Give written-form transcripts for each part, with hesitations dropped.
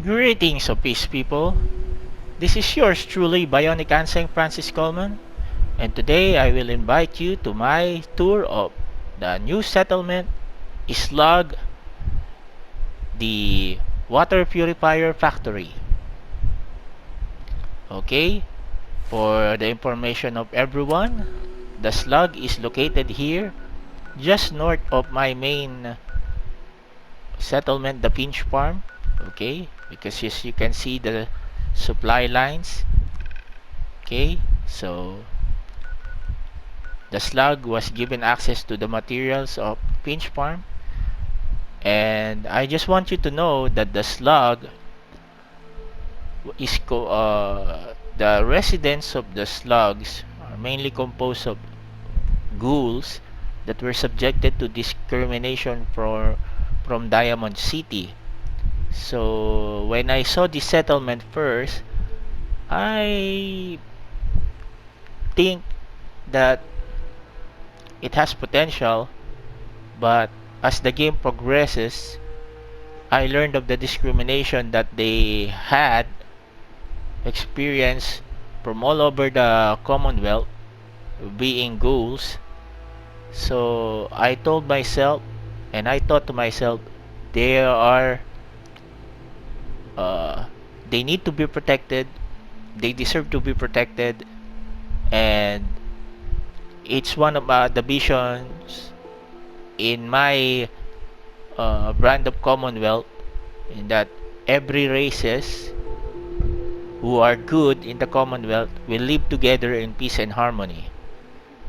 Greetings of peace people. This is yours truly, Bionic Anseng Francis Coleman, and today I will invite you to my tour of the new settlement, Slog, the water purifier factory. Okay, for the information of everyone, the Slug is located here, just north of my main settlement, the Pinch Farm. Okay, because as you can see the supply lines. Okay, so the Slug was given access to the materials of Pinch Farm, and I just want you to know that the Slug is the residents of the Slugs are mainly composed of ghouls that were subjected to discrimination from Diamond City. So when I saw this settlement first, I think that it has potential, but as the game progresses, I learned of the discrimination that they had experienced from all over the Commonwealth, being ghouls. So I told myself, and I thought to myself, they are, uh, they need to be protected. They deserve to be protected, and it's one of the visions in my brand of Commonwealth, in that every races who are good in the Commonwealth will live together in peace and harmony.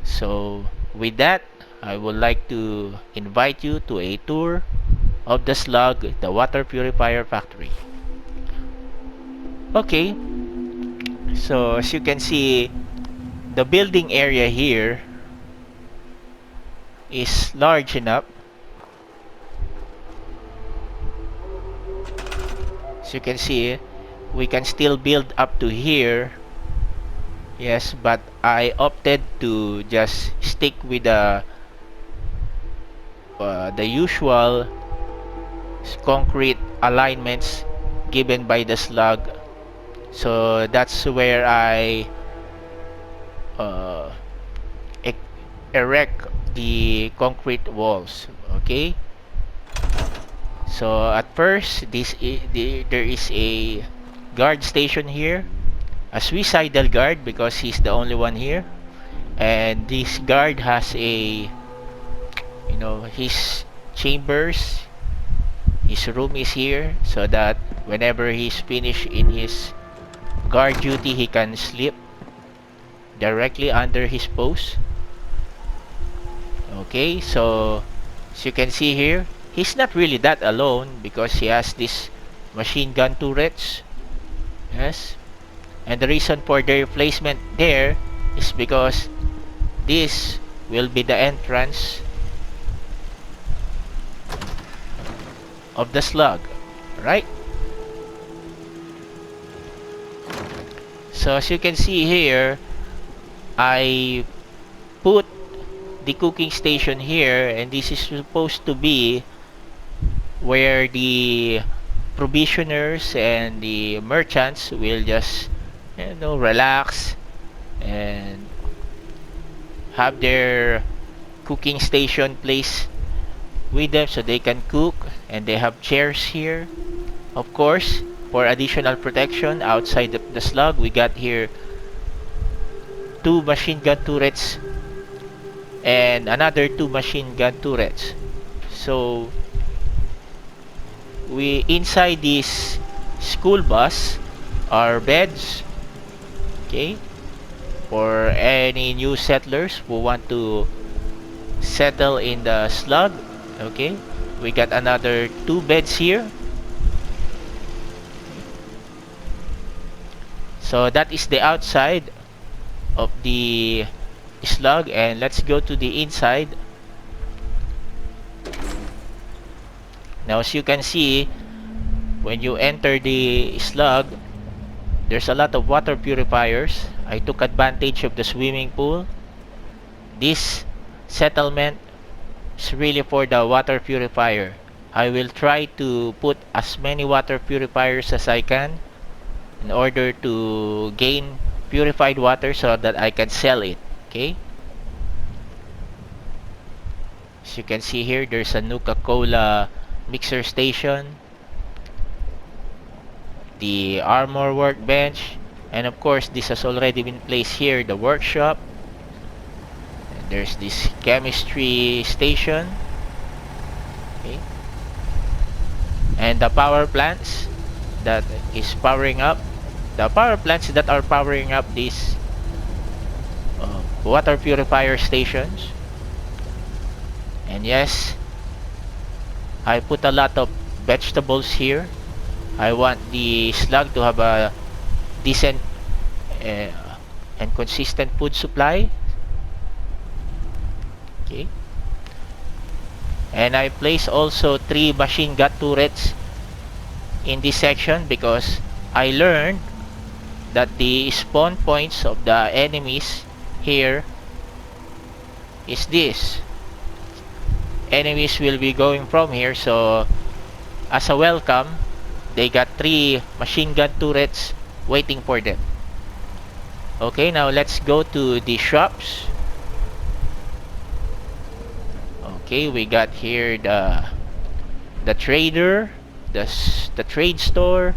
So with that, I would like to invite you to a tour of the Slug, the water purifier factory. Okay, so as you can see, the building area here is large enough. As you can see, we can still build up to here. Yes, but I opted to just stick with the usual concrete alignments given by the Slug. So that's where I uh, erect the concrete walls. Okay, so at first there is a guard station here, a suicidal guard, because he's the only one here, and this guard has a, his chambers, his room is here, so that whenever he's finished in his guard duty, he can sleep directly under his post. Okay, so as you can see here, he's not really that alone, because he has this machine gun turrets. Yes, and the reason for their placement there is because this will be the entrance of the Slug, right? So as you can see here, I put the cooking station here, and this is supposed to be where the provisioners and the merchants will just, relax and have their cooking station placed with them so they can cook. And they have chairs here, of course, for additional protection. Outside the Slug, we got here 2 machine gun turrets and another 2 machine gun turrets. So we inside this school bus are beds, okay, for any new settlers who want to settle in the Slug. Okay, we got another 2 beds here. So that is the outside of the Slug, and let's go to the inside. Now as you can see, when you enter the Slug, there's a lot of water purifiers. I took advantage of the swimming pool. This settlement is really for the water purifier. I will try to put as many water purifiers as I can in order to gain purified water so that I can sell it. Okay, as you can see here, there's a Nuka-Cola mixer station, the armor workbench, and of course this has already been placed here, the workshop. And there's this chemistry station. Okay, and the power plants that is powering up, the power plants that are powering up these water purifier stations. And yes, I put a lot of vegetables here. I want the slug to have a decent uh, and consistent food supply. Okay, and I place also 3 machine gun turrets in this section because I learned that the spawn points of the enemies here is this. Enemies will be going from here, so as a welcome they got 3 machine gun turrets waiting for them. Okay, now let's go to the shops. Okay, we got here the trader, the trade store.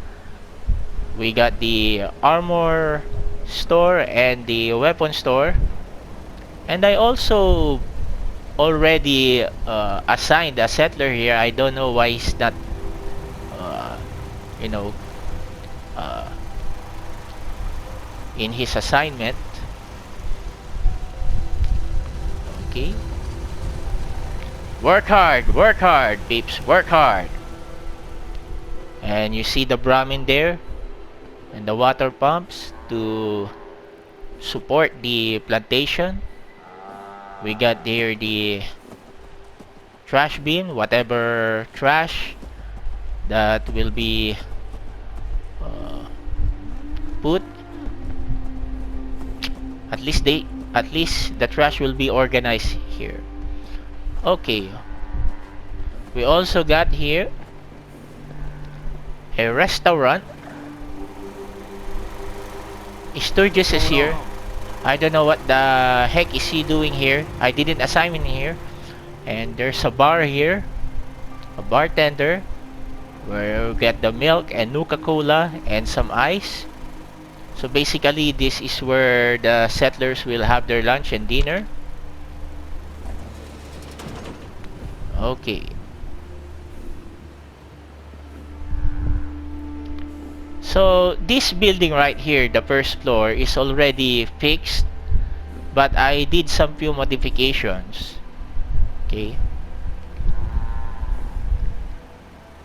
We got the armor store and the weapon store. And I also already assigned a settler here. I don't know why he's not uh, you know uh, in his assignment. Okay, work hard peeps, work hard. And you see the Brahmin there and the water pumps to support the plantation. We got here the trash bin, whatever trash that will be uh, put, at least the trash will be organized here. Okay, we also got here a restaurant. Sturgis is here. I don't know what the heck is he doing here. I didn't assign him here. And there's a bar here, a bartender, where we get the milk and Nuka-Cola and some ice. So basically this is where the settlers will have their lunch and dinner. Okay, so this building right here, the first floor, is already fixed, but I did some few modifications. Okay,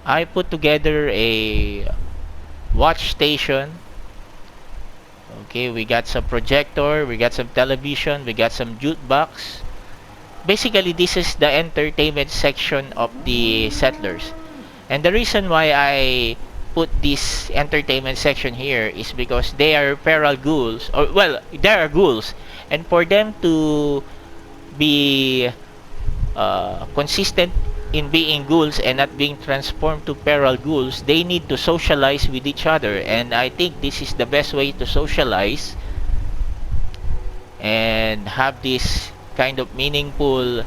I put together a watch station. Okay, we got some projector, we got some television, we got some jukebox. Basically this is the entertainment section of the settlers. And the reason why I put this entertainment section here is because they are feral ghouls, or well, they are ghouls, and for them to be consistent in being ghouls and not being transformed to feral ghouls, they need to socialize with each other, and I think this is the best way to socialize and have this kind of meaningful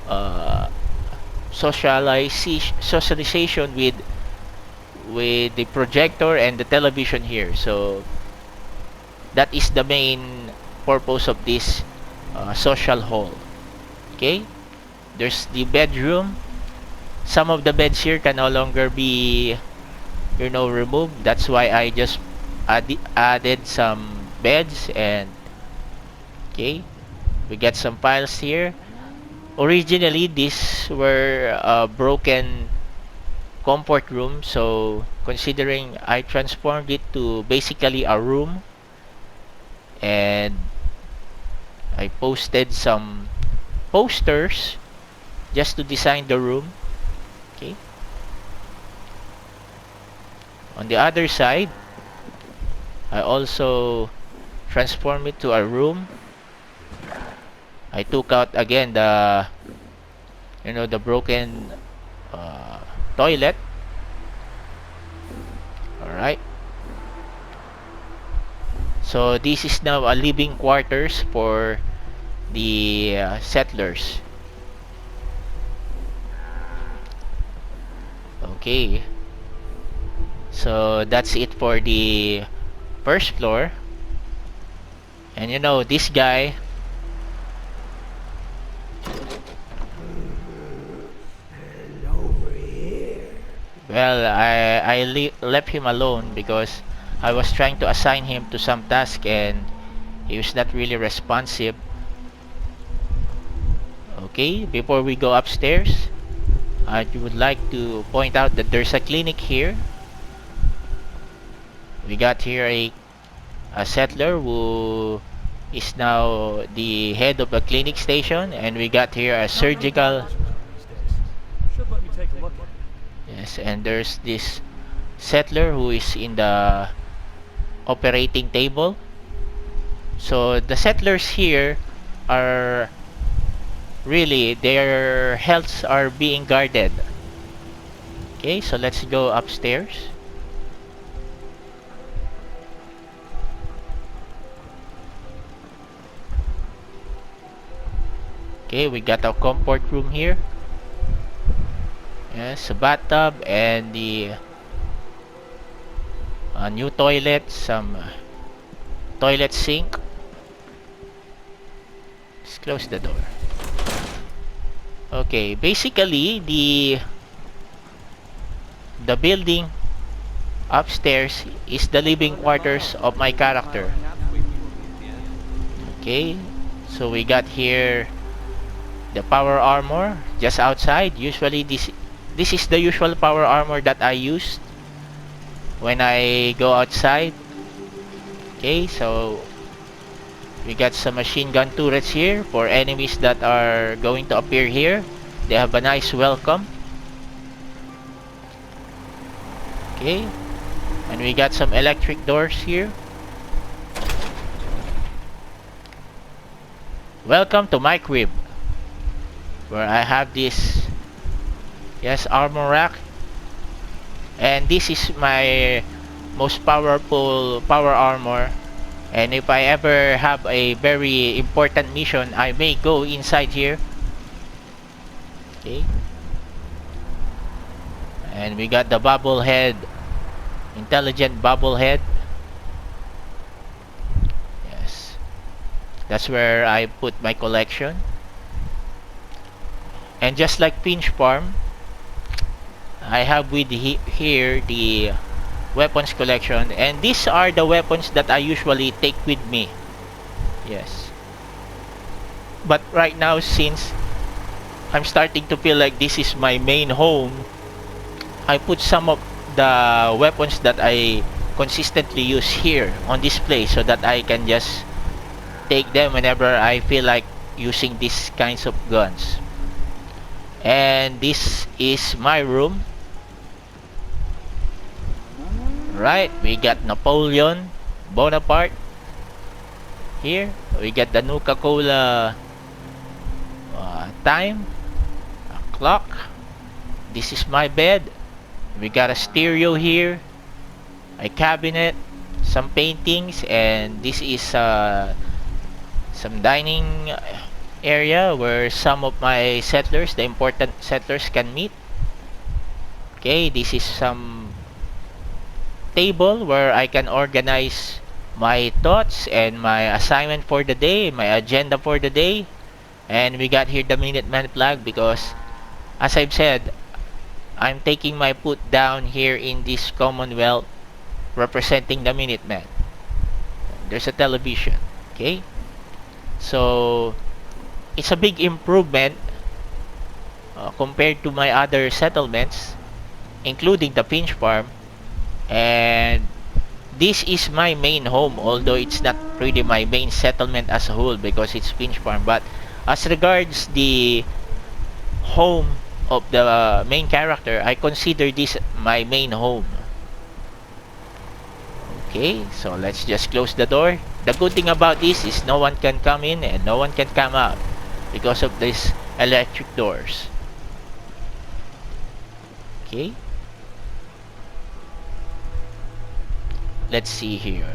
uh, socialization with the projector and the television here. So that is the main purpose of this social hall. Okay, there's the bedroom. Some of the beds here can no longer be removed. That's why I just added some beds. And okay, we get some files here. Originally these were broken comfort room, so considering I transformed it to basically a room, and I posted some posters just to design the room. Okay, on the other side I also transformed it to a room. I took out again the broken toilet. Alright. So this is now a living quarters for the settlers. Okay. So that's it for the first floor. And you know, this guy, well, I left him alone because I was trying to assign him to some task and he was not really responsive. Okay, before we go upstairs, I would like to point out that there's a clinic here. We got here a settler who is now the head of a clinic station, and we got here a surgical. Should let me take a look at it. Yes, and there's this settler who is in the operating table. So the settlers here are really, their healths are being guarded. Okay, so let's go upstairs. Okay, we got a comfort room here. Yes, a bathtub and the new toilet, some toilet sink. Let's close the door. Okay, basically the building upstairs is the living quarters of my character. Okay, so we got here the power armor just outside. Usually this is the usual power armor that I use when I go outside. Okay, so we got some machine gun turrets here for enemies that are going to appear here. They have a nice welcome. Okay, and we got some electric doors here. Welcome to my crib, where I have this, yes, armor rack, and this is my most powerful power armor. And if I ever have a very important mission, I may go inside here. Okay, and we got the bobblehead, intelligent bobblehead. Yes, that's where I put my collection. And just like Pinch Farm, I have with here the weapons collection, and these are the weapons that I usually take with me. Yes, but right now, since I'm starting to feel like this is my main home, I put some of the weapons that I consistently use here on display so that I can just take them whenever I feel like using these kinds of guns. And this is my room. Right, we got Napoleon Bonaparte here. We got the Nuka-Cola time, a clock. This is my bed. We got a stereo here, a cabinet, some paintings, and this is some dining area where some of my settlers, the important settlers, can meet. Okay, this is some table where I can organize my thoughts and my assignment for the day, my agenda for the day. And we got here the Minuteman flag because, as I've said, I'm taking my foot down here in this Commonwealth representing the Minuteman. There's a television. Okay, so it's a big improvement compared to my other settlements, including the Pinch Farm. And this is my main home, although it's not really my main settlement as a whole because it's Pinch Farm. But as regards the home of the main character, I consider this my main home. Okay, so let's just close the door. The good thing about this is no one can come in and no one can come out because of these electric doors. Okay. Let's see here.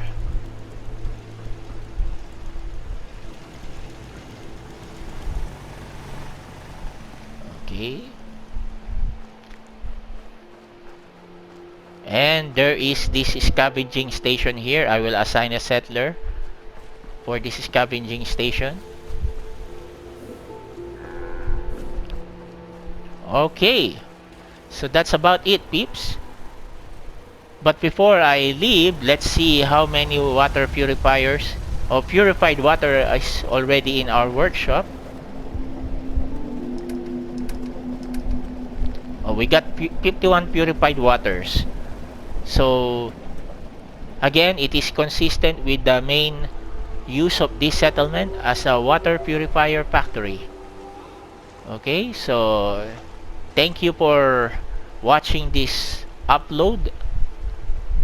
Okay. And there is this scavenging station here. I will assign a settler for this scavenging station. Okay. So that's about it, peeps. But before I leave, let's see how many water purifiers or purified water is already in our workshop. Oh, we got 51 purified waters. So again, it is consistent with the main use of this settlement as a water purifier factory. Okay, so thank you for watching this upload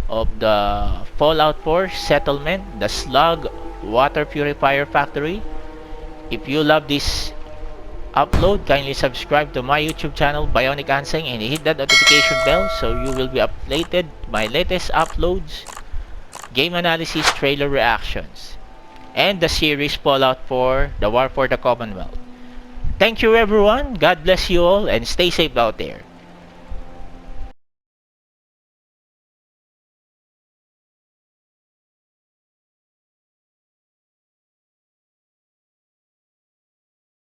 of the Fallout 4 settlement, the Slug water purifier factory. If you love this upload, kindly subscribe to my YouTube channel, Bionic Anseng, and hit that notification bell so you will be updated my latest uploads, game analysis, trailer reactions, and the series Fallout 4, The War for the Commonwealth. Thank you everyone, God bless you all, and stay safe out there.